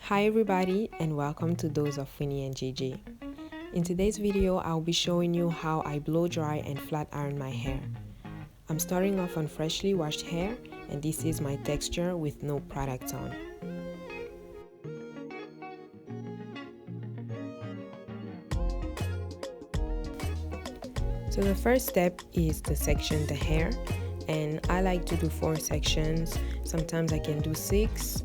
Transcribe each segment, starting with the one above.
Hi everybody and welcome to Dose of Winnie and Gigi. In today's video, I'll be showing you how I blow dry and flat iron my hair. I'm starting off on freshly washed hair and this is my texture with no product on. So the first step is to section the hair, and I like to do 4 sections. Sometimes I can do 6,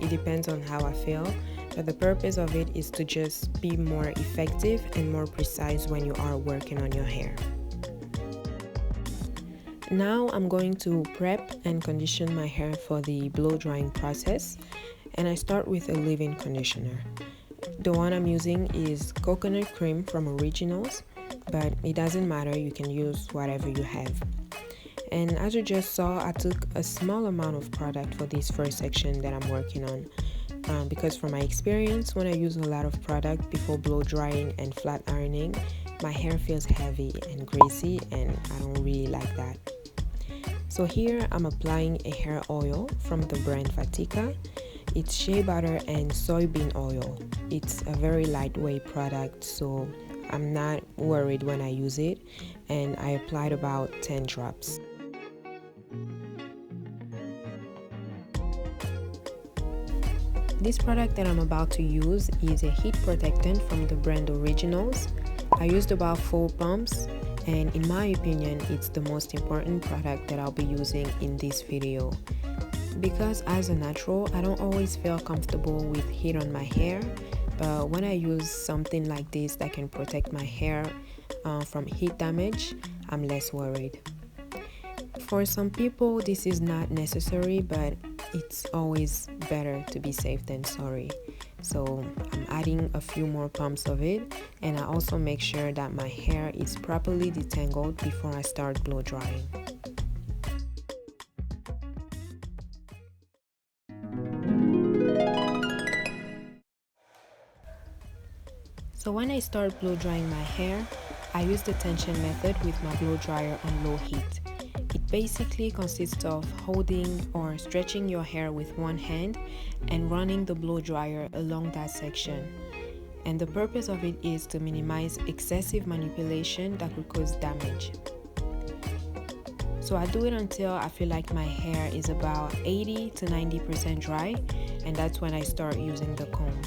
it depends on how I feel, but the purpose of it is to just be more effective and more precise when you are working on your hair. Now I'm going to prep and condition my hair for the blow drying process, and I start with a leave-in conditioner. The one I'm using is coconut cream from Originals, but it doesn't matter, you can use whatever you have. And as you just saw, I took a small amount of product for this first section that I'm working on, because from my experience, when I use a lot of product before blow drying and flat ironing, my hair feels heavy and greasy and I don't really like that. So here I'm applying a hair oil from the brand Vatika. It's shea butter and soybean oil. It's a very lightweight product, so I'm not worried when I use it, and I applied about 10 drops. This product that I'm about to use is a heat protectant from the brand Originals. I used about 4 pumps, and in my opinion, it's the most important product that I'll be using in this video. Because as a natural, I don't always feel comfortable with heat on my hair, but when I use something like this that can protect my hair from heat damage, I'm less worried. For some people, this is not necessary, but it's always better to be safe than sorry. So I'm adding a few more pumps of it, and I also make sure that my hair is properly detangled before I start blow drying. So when I start blow drying my hair, I use the tension method with my blow dryer on low heat. It basically consists of holding or stretching your hair with one hand and running the blow dryer along that section. And the purpose of it is to minimize excessive manipulation that could cause damage. So I do it until I feel like my hair is about 80 to 90% dry, and that's when I start using the comb.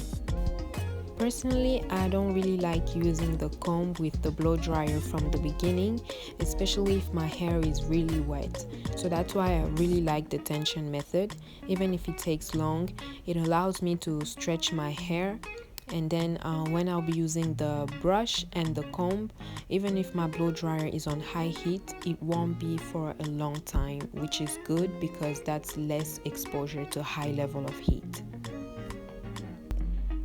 Personally, I don't really like using the comb with the blow dryer from the beginning, especially if my hair is really wet. So that's why I really like the tension method. Even if it takes long, it allows me to stretch my hair, and then when I'll be using the brush and the comb, even if my blow dryer is on high heat, it won't be for a long time, which is good because that's less exposure to high level of heat.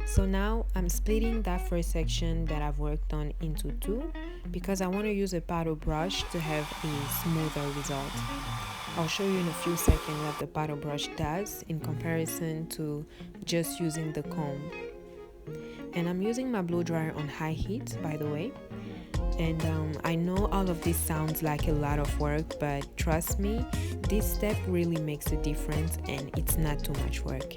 So now I'm splitting that first section that I've worked on into 2 because I want to use a paddle brush to have a smoother result. I'll show you in a few seconds what the paddle brush does in comparison to just using the comb. And I'm using my blow dryer on high heat, by the way. And I know all of this sounds like a lot of work, but trust me, this step really makes a difference and it's not too much work.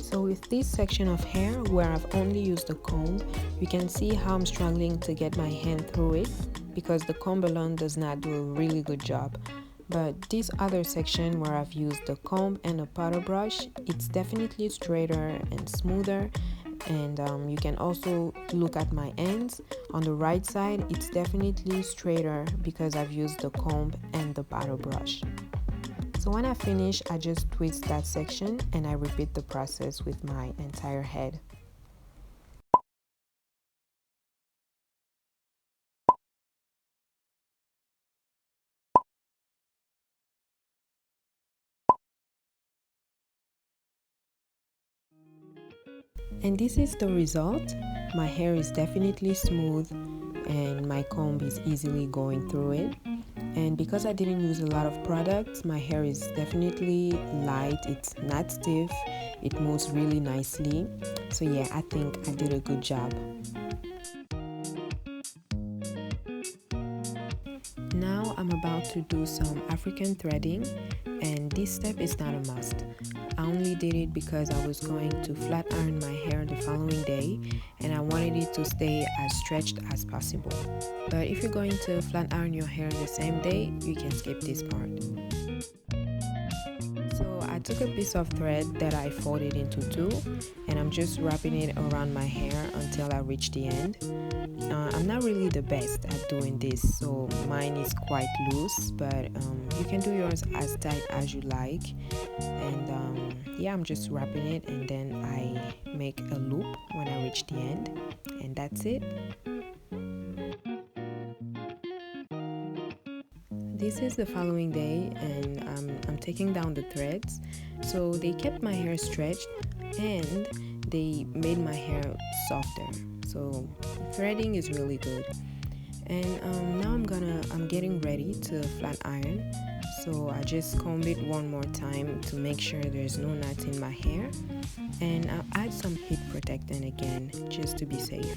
So with this section of hair where I've only used the comb, you can see how I'm struggling to get my hand through it because the comb alone does not do a really good job. But this other section where I've used the comb and a paddle brush, it's definitely straighter and smoother. And you can also look at my ends. On the right side, it's definitely straighter because I've used the comb and the paddle brush. So when I finish, I just twist that section and I repeat the process with my entire head. And this is the result. My hair is definitely smooth and my comb is easily going through it. And because I didn't use a lot of products, my hair is definitely light, it's not stiff, it moves really nicely. So yeah, I think I did a good job. Now I'm about to do some African threading, and this step is not a must. I only did it because I was going to flat iron my hair the following day and I wanted it to stay as stretched as possible. But if you're going to flat iron your hair the same day, you can skip this part. So I took a piece of thread that I folded into two and I'm just wrapping it around my hair until I reach the end. I'm not really the best at doing this, so mine is quite loose, but you can do yours as tight as you like. And yeah, I'm just wrapping it and then I make a loop when I reach the end, and that's it. This is the following day and I'm taking down the threads. So they kept my hair stretched and they made my hair softer. So threading is really good. And now I'm getting ready to flat iron. So I just comb it one more time to make sure there's no knots in my hair. And I'll add some heat protectant again just to be safe.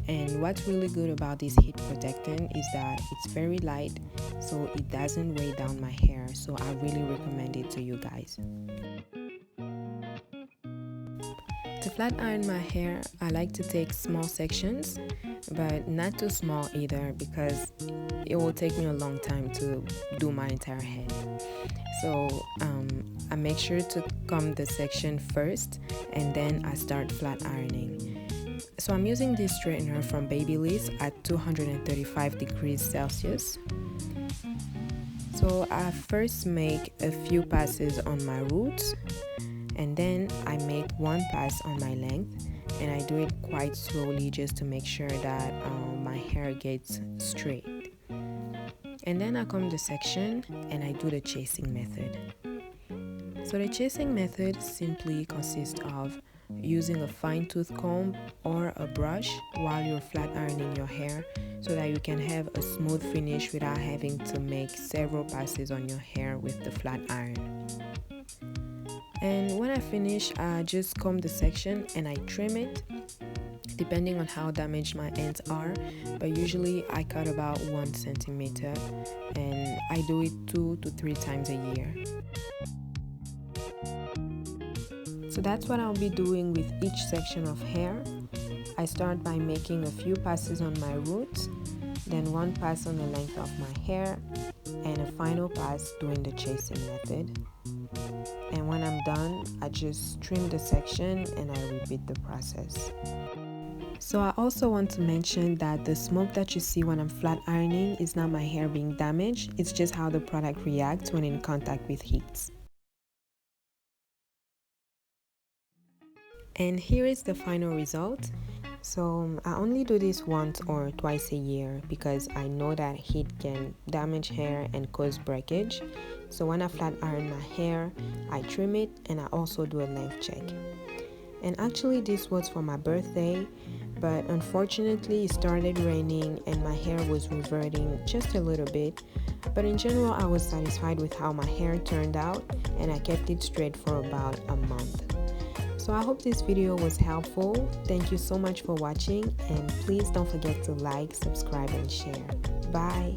And what's really good about this heat protectant is that it's very light, so it doesn't weigh down my hair. So I really recommend it to you guys. To flat iron my hair, I like to take small sections, but not too small either because it will take me a long time to do my entire head. So I make sure to comb the section first and then I start flat ironing. So I'm using this straightener from Babyliss at 235 degrees Celsius. So I first make a few passes on my roots and then I make one pass on my length, and I do it quite slowly just to make sure that my hair gets straight. And then I comb the section and I do the chasing method. So the chasing method simply consists of using a fine tooth comb or a brush while you're flat ironing your hair so that you can have a smooth finish without having to make several passes on your hair with the flat iron. And when I finish, I just comb the section and I trim it depending on how damaged my ends are, but usually I cut about 1 centimeter and I do it 2 to 3 times a year. So that's what I'll be doing with each section of hair. I start by making a few passes on my roots, then one pass on the length of my hair, and a final pass doing the chasing method. And when I'm done, I just trim the section and I repeat the process. So I also want to mention that the smoke that you see when I'm flat ironing is not my hair being damaged, it's just how the product reacts when in contact with heat. And here is the final result. So I only do this once or twice a year because I know that heat can damage hair and cause breakage. So when I flat iron my hair, I trim it and I also do a length check. And actually this was for my birthday, but unfortunately it started raining and my hair was reverting just a little bit. But in general, I was satisfied with how my hair turned out and I kept it straight for about a month. So I hope this video was helpful. Thank you so much for watching, and please don't forget to like, subscribe, and share. Bye!